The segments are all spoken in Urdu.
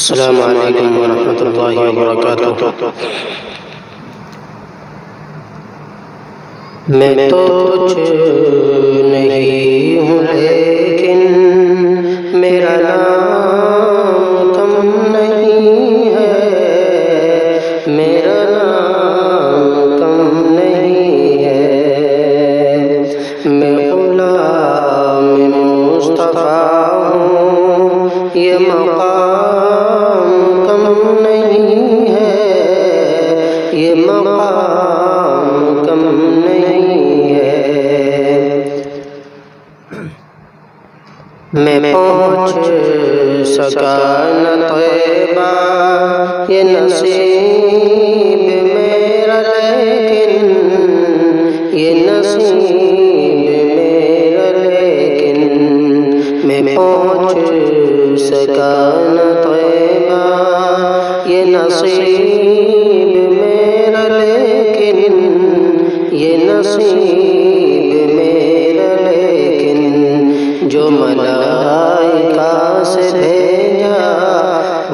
السلام علیکم ورحمۃ اللہ وبرکاتہ۔ میں تو کچھ نہیں ہوں لیکن میرا نام کم نہیں ہے، میرا نام کم نہیں ہے۔ میں غلام مصطفیٰ ہوں، یہ مقام کم نہیں ہے، یہ مقام کم نہیں ہے۔ میں پہنچ سکا نہ طیبہ یہ نصیب میرا، لیکن یہ نصیب میرا، لیکن میں پہنچ سکا نہ طیبہ یہ نصیب میرا، لیکن یہ نصیب میرا، لیکن جو ملائکہ سے بھیجا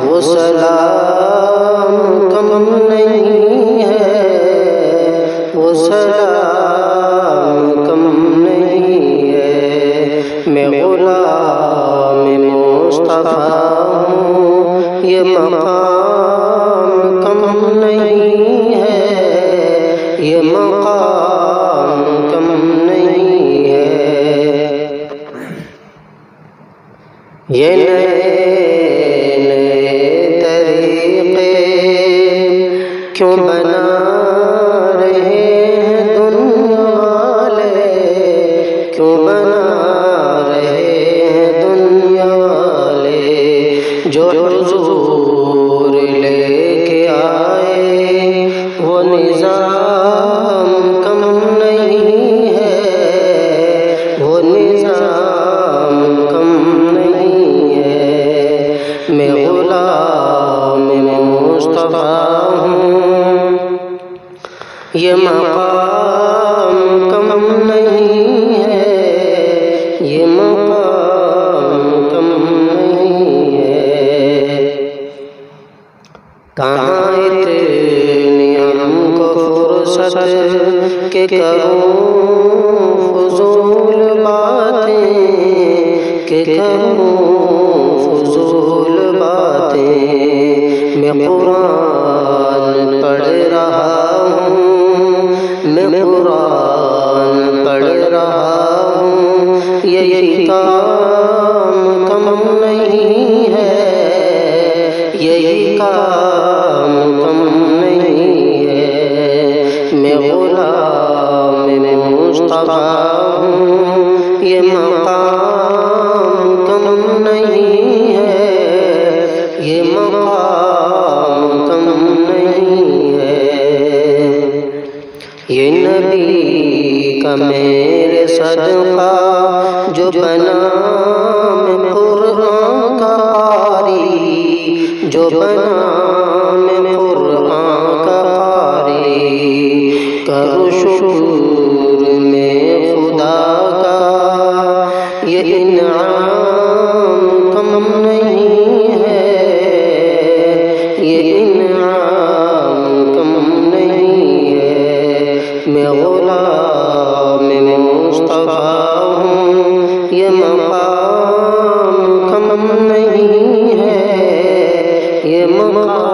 وہ سلام کم نہیں ہے، وہ سلام کم نہیں ہے۔ میں غلام مصطفیٰ ہوں، یہ مقام کم نہیں ہے، یہ مقام کم نہیں ہے۔ یہ نئے نئے طریقے کیوں بنا رہے ہیں دنیا والے، کیوں بنا رہے ہیں دنیا والے؟ جو حضور لے کے آئے وہ نظام کم نہیں ہے، وہ نظام کم نہیں ہے۔ میں غلام مصطفیٰ ہوں، یہ مقام کم نہیں ہے، یہ مقام کم نہیں ہے۔ کہاں اتنی ہم کو فرصت کہ کروں فضول باتیں، کہ کروں فضول باتیں۔ میں قرآن پڑھ رہا ہوں، میں قرآن پڑھ رہا ہوں، یہی کام کم نہیں ہے، یہی کام کم نہیں ہے۔ میں غلام مصطفیٰ ہوں، یہ مقام کم نہیں ہے، یہ مقام کم نہیں ہے۔ یہ نبی کا میرے صدقہ جو بنا میں قرآن کا قاری، جو بنا میں قرآن کا قاری، کرو شکر میں خدا کا، یہ انعام کم نہیں ہے، یہ انعام کم نہیں ہے۔ میں غلام مصطفیٰ ہوں، یہ مقام کم نہیں ہے، یہ مقام